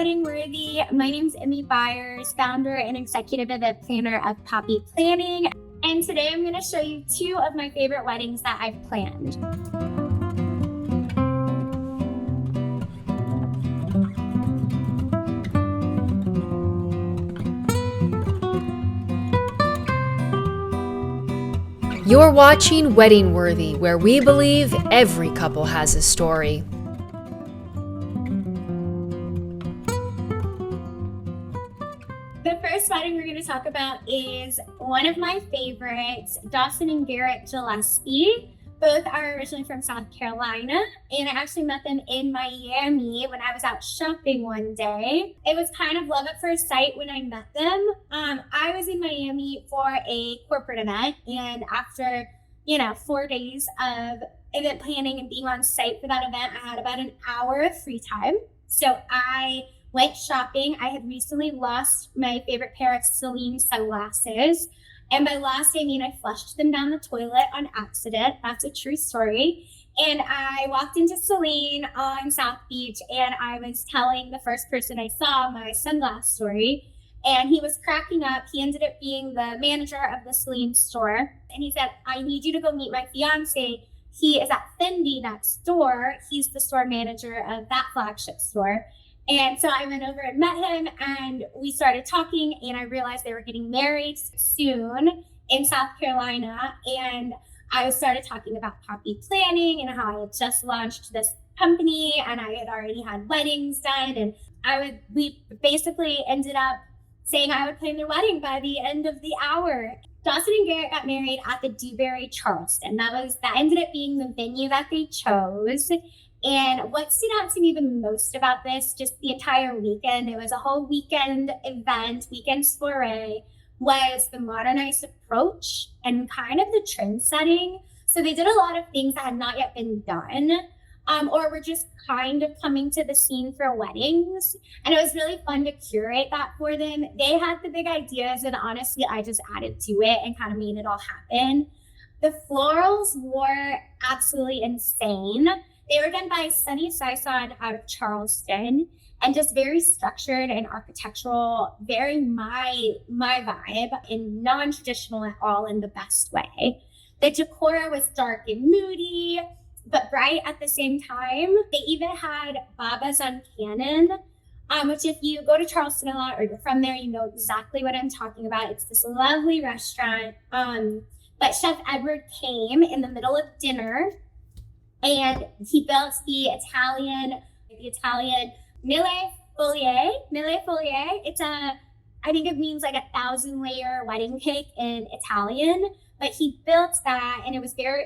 Wedding Worthy. My name's Emmy Byers, founder and executive event planner of Poppy Planning. And today I'm going to show you two of my favorite weddings that I've planned. You're watching Wedding Worthy, where we believe every couple has a story. The first wedding we're going to talk about is one of my favorites, Dawson and Garrett Gillespie. Both are originally from South Carolina, and I actually met them in Miami when I was out shopping one day. It was kind of love at first sight when I met them. I was in Miami for a corporate event, and after 4 days of event planning and being on site for that event, I had about an hour of free time. So I went shopping. I had recently lost my favorite pair of Celine sunglasses. And by lost, I mean I flushed them down the toilet on accident. That's a true story. And I walked into Celine on South Beach, and I was telling the first person I saw my sunglass story. And he was cracking up. He ended up being the manager of the Celine store. And he said, "I need you to go meet my fiance. He is at Fendi next door. He's the store manager of that flagship store." And so I went over and met him, and we started talking, and I realized they were getting married soon in South Carolina. And I started talking about Poppy Planning and how I had just launched this company, and I had already had weddings done. And we basically ended up saying I would plan their wedding by the end of the hour. Dawson and Garrett got married at the Dewberry Charleston. That ended up being the venue that they chose. And what stood out to me the most about this, just the entire weekend, it was a whole weekend event, weekend soiree, was the modernized approach and kind of the trend setting. So they did a lot of things that had not yet been done, or were just kind of coming to the scene for weddings. And it was really fun to curate that for them. They had the big ideas, and honestly, I just added to it and kind of made it all happen. The florals were absolutely insane. They were done by Sunny Sison out of Charleston, and just very structured and architectural, very my vibe, and non-traditional at all in the best way. The decor was dark and moody, but bright at the same time. They even had babas on cannon, which if you go to Charleston a lot or you're from there, you know exactly what I'm talking about. It's this lovely restaurant. But Chef Edward came in the middle of dinner, and he built the Italian mille folie. I think it means like 1,000-layer wedding cake in Italian, but he built that, and it was very,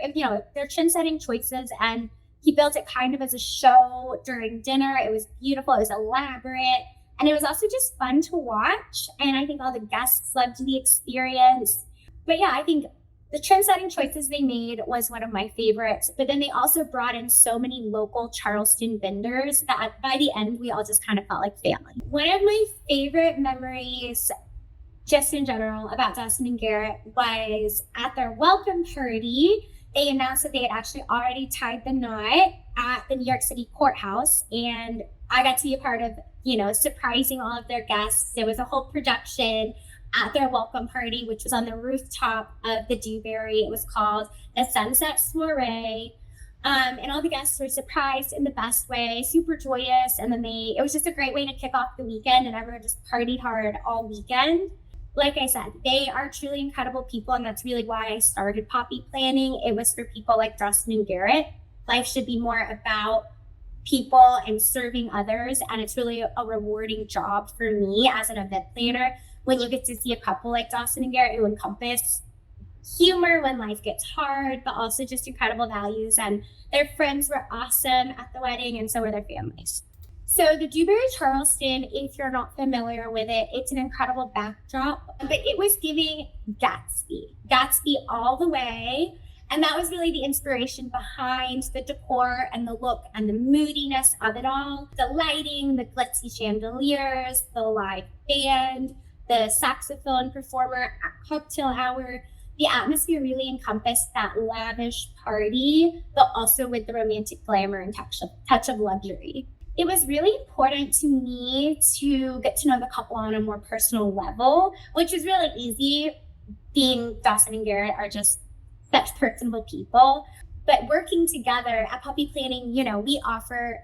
they're trend-setting choices, and he built it kind of as a show during dinner. It was beautiful, it was elaborate, and it was also just fun to watch, and I think all the guests loved the experience. But yeah, I think the trend-setting choices they made was one of my favorites, but then they also brought in so many local Charleston vendors that by the end, we all just kind of felt like family. One of my favorite memories, just in general, about Dawson and Garrett was at their welcome party. They announced that they had actually already tied the knot at the New York City courthouse, and I got to be a part of, surprising all of their guests. There was a whole production at their welcome party, which was on the rooftop of the Dewberry. It was called the Sunset Soiree. And all the guests were surprised in the best way, super joyous. And then it was just a great way to kick off the weekend, and everyone just partied hard all weekend. Like I said, they are truly incredible people, and that's really why I started Poppy Planning. It was for people like Dawson and Garrett. Life should be more about people and serving others, and it's really a rewarding job for me as an event planner when you get to see a couple like Dawson and Garrett who encompass humor when life gets hard, but also just incredible values. And their friends were awesome at the wedding, and so were their families. So the Dewberry Charleston, if you're not familiar with it, it's an incredible backdrop, but it was giving Gatsby all the way. And that was really the inspiration behind the decor and the look and the moodiness of it all. The lighting, the glitzy chandeliers, the live band, the saxophone performer at cocktail hour. The atmosphere really encompassed that lavish party, but also with the romantic glamour and touch of luxury. It was really important to me to get to know the couple on a more personal level, which is really easy. Being Dawson and Garrett are just such personable people. But working together at Puppy Planning, we offer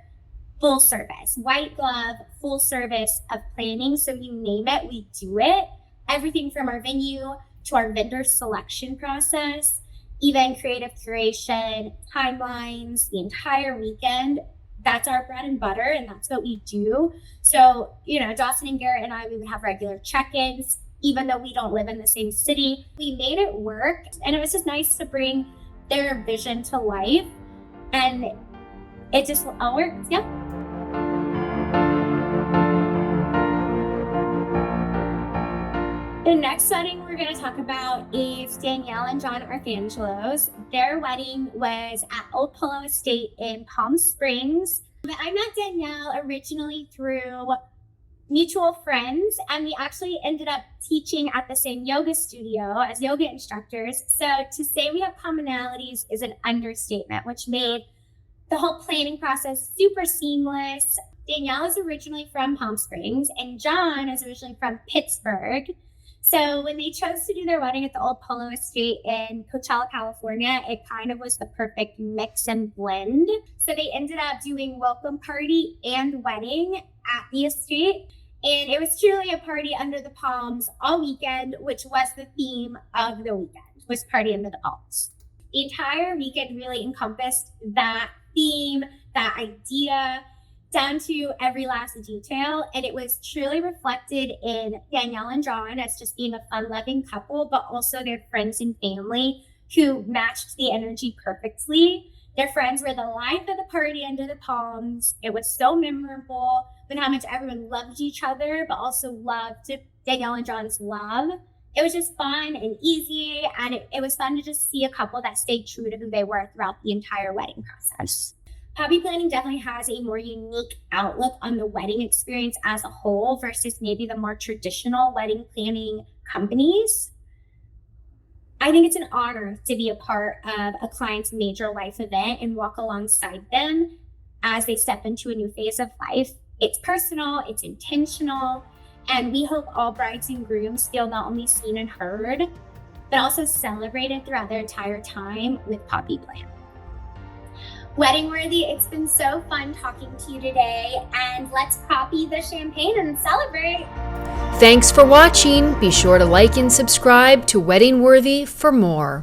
full service, white glove, full service of planning. So you name it, we do it. Everything from our venue to our vendor selection process, even creative curation, timelines, the entire weekend. That's our bread and butter, and that's what we do. So, Dawson and Garrett and I, we would have regular check-ins, even though we don't live in the same city. We made it work, and it was just nice to bring their vision to life, and it just all works. Yeah. The next wedding we're going to talk about is Danielle and John Arthangelo's. Their wedding was at Old Polo Estate in Palm Springs. I met Danielle originally through mutual friends, and we actually ended up teaching at the same yoga studio as yoga instructors. So to say we have commonalities is an understatement, which made the whole planning process super seamless. Danielle is originally from Palm Springs, and John is originally from Pittsburgh. So when they chose to do their wedding at the Old Polo Estate in Coachella, California, it kind of was the perfect mix and blend. So they ended up doing welcome party and wedding at the estate. And it was truly a party under the palms all weekend, which was the theme of the weekend, was party under the palms. The entire weekend really encompassed that theme, that idea, down to every last detail. And it was truly reflected in Danielle and John as just being a fun-loving couple, but also their friends and family who matched the energy perfectly. Their friends were the life of the party under the palms. It was so memorable, and how much everyone loved each other, but also loved Danielle and John's love. It was just fun and easy, and it was fun to just see a couple that stayed true to who they were throughout the entire wedding process. Puppy Planning definitely has a more unique outlook on the wedding experience as a whole versus maybe the more traditional wedding planning companies. I think it's an honor to be a part of a client's major life event and walk alongside them as they step into a new phase of life. It's personal, it's intentional, and we hope all brides and grooms feel not only seen and heard, but also celebrated throughout their entire time with Puppy Plan. Wedding Worthy, it's been so fun talking to you today, and let's poppy the champagne and celebrate. Thanks for watching. Be sure to like and subscribe to Wedding Worthy for more.